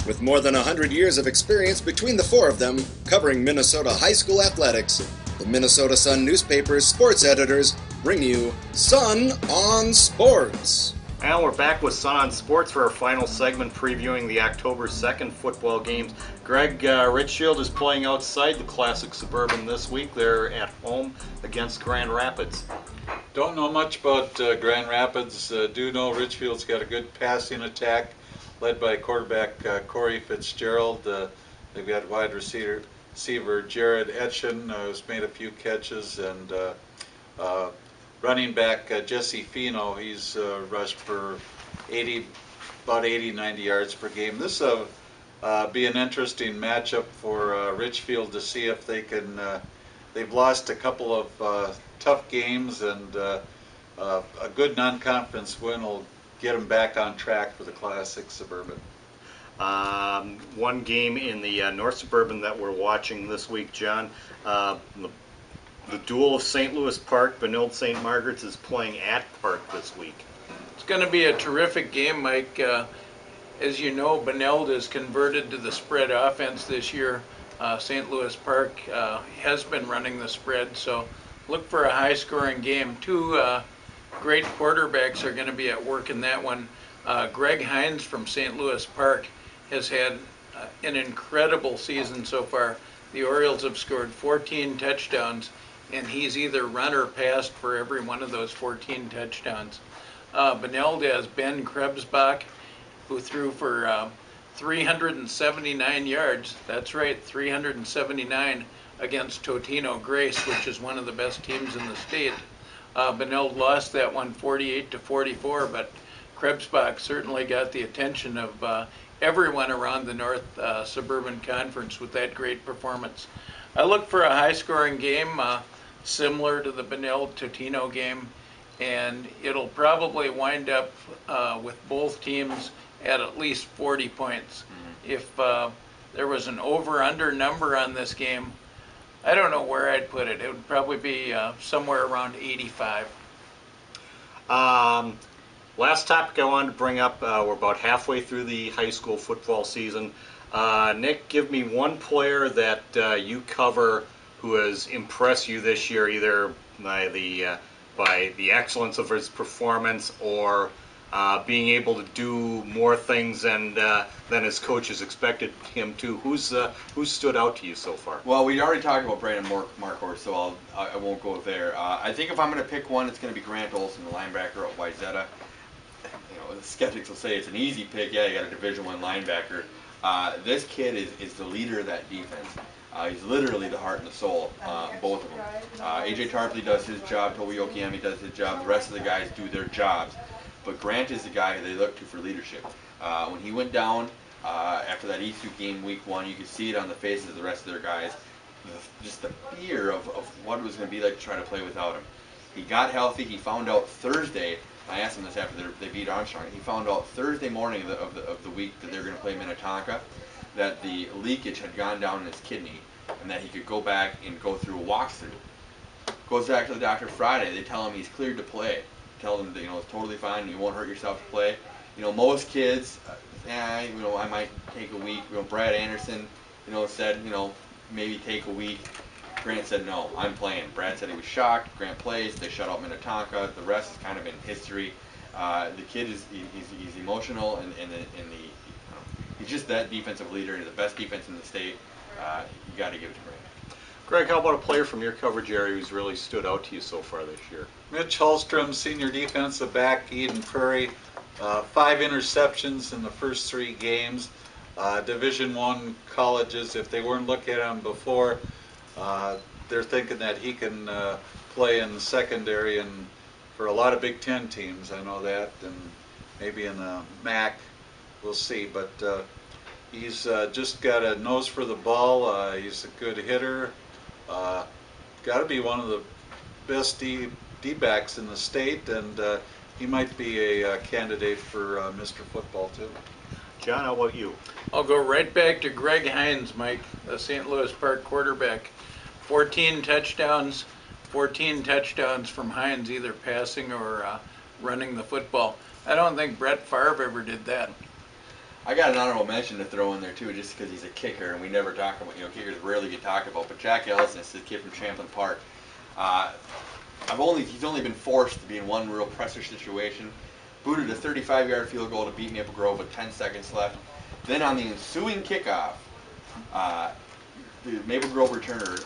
With more than 100 years of experience between the four of them, covering Minnesota high school athletics, the Minnesota Sun newspaper's sports editors bring you Sun on Sports. And we're back with Sun on Sports for our final segment previewing the October 2nd football games. Greg, Richfield is playing outside the Classic Suburban this week. They're at home against Grand Rapids. Don't know much about Grand Rapids. Do know Richfield's got a good passing attack led by quarterback Corey Fitzgerald. They've got wide receiver Jared Etchen, who's made a few catches, and running back Jesse Fino. He's rushed for about 80, 90 yards per game. This will be an interesting matchup for Richfield to see if they can. They've lost a couple of tough games, and a good non-conference win will get them back on track for the Classic Suburban. One game in the North Suburban that we're watching this week, John. The duel of St. Louis Park, Benilde St. Margaret's is playing at Park this week. It's going to be a terrific game, Mike. As you know, Benilde is converted to the spread offense this year. St. Louis Park has been running the spread, so look for a high-scoring game. Two great quarterbacks are going to be at work in that one. Greg Hines from St. Louis Park has had an incredible season so far. The Orioles have scored 14 touchdowns, and he's either run or passed for every one of those 14 touchdowns. Benilde has Ben Krebsbach, who threw for 379 yards. That's right, 379 against Totino Grace, which is one of the best teams in the state. Benilde lost that one 48-44, but Krebsbach certainly got the attention of everyone around the North Suburban Conference with that great performance. I look for a high-scoring game similar to the Benilde-Totino game, and it'll probably wind up with both teams at least 40 points. If there was an over-under number on this game, I don't know where I'd put it. It would probably be somewhere around 85. Last topic I wanted to bring up, we're about halfway through the high school football season. Nick, give me one player that you cover who has impressed you this year, either by the excellence of his performance or being able to do more things than his coaches expected him to. Who's stood out to you so far? Well, we already talked about Brandon Markhor, so I won't go there. I think if I'm going to pick one, it's going to be Grant Olson, the linebacker at Wayzata. The skeptics will say it's an easy pick. Yeah, you got a Division I linebacker. This kid is the leader of that defense. He's literally the heart and the soul, both of them. AJ Tarpley does his job, Toby Okiemi does his job, the rest of the guys do their jobs. But Grant is the guy who they look to for leadership. When he went down after that E2 game week 1, you could see it on the faces of the rest of their guys, just the fear of what it was going to be like to try to play without him. He got healthy. He found out Thursday, I asked him this after they beat Armstrong, he found out Thursday morning of the week that they were going to play Minnetonka, that the leakage had gone down in his kidney and that he could go back and go through a walkthrough. Goes back to the doctor Friday. They tell him he's cleared to play. Tell them that it's totally fine. You won't hurt yourself to play. Most kids, I might take a week. Brad Anderson, said maybe take a week. Grant said no, I'm playing. Brad said he was shocked. Grant plays. They shut out Minnetonka. The rest is kind of in history. The kid he's emotional and he's just that defensive leader. He's the best defense in the state. You got to give it to Grant. Greg, how about a player from your coverage area who's really stood out to you so far this year? Mitch Hallstrom, senior defensive back, Eden Prairie. 5 interceptions in the first 3 games. Division I colleges, if they weren't looking at him before, they're thinking that he can play in the secondary and for a lot of Big Ten teams. I know that, and maybe in the MAC, we'll see. But he's just got a nose for the ball. He's a good hitter. Got to be one of the best D-backs in the state, and he might be a candidate for Mr. Football too. John, how about you? I'll go right back to Greg Hines, Mike, the St. Louis Park quarterback. 14 touchdowns from Hines, either passing or running the football. I don't think Brett Favre ever did that. I got an honorable mention to throw in there too, just because he's a kicker, and we never talk about, kickers rarely get talked about. But Jack Ellison is the kid from Champlain Park. He's only been forced to be in one real pressure situation. Booted a 35-yard field goal to beat Maple Grove with 10 seconds left. Then on the ensuing kickoff, the Maple Grove returner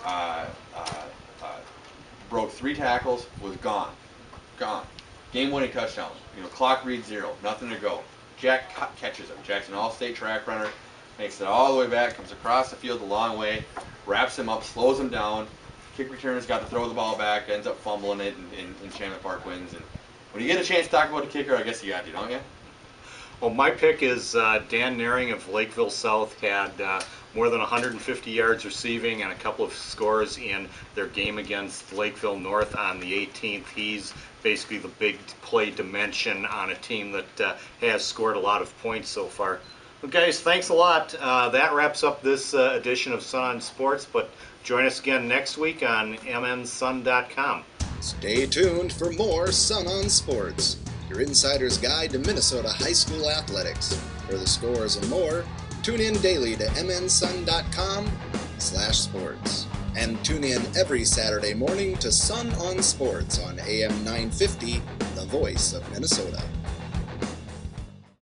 broke 3 tackles, was gone. Game-winning touchdown. Clock reads 0, nothing to go. Jack catches him. Jack's an all-state track runner, makes it all the way back, comes across the field a long way, wraps him up, slows him down. Kick returner's got to throw the ball back, ends up fumbling it, and Champlain Park wins. And when you get a chance to talk about the kicker, I guess you got to, don't you? Well, my pick is Dan Naring of Lakeville South had more than 150 yards receiving and a couple of scores in their game against Lakeville North on the 18th. He's basically the big play dimension on a team that has scored a lot of points so far. Well, guys, thanks a lot. That wraps up this edition of Sun on Sports, but join us again next week on mnsun.com. Stay tuned for more Sun on Sports, your insider's guide to Minnesota high school athletics. For the scores and more, tune in daily to mnsun.com/sports. And tune in every Saturday morning to Sun on Sports on AM 950, the voice of Minnesota.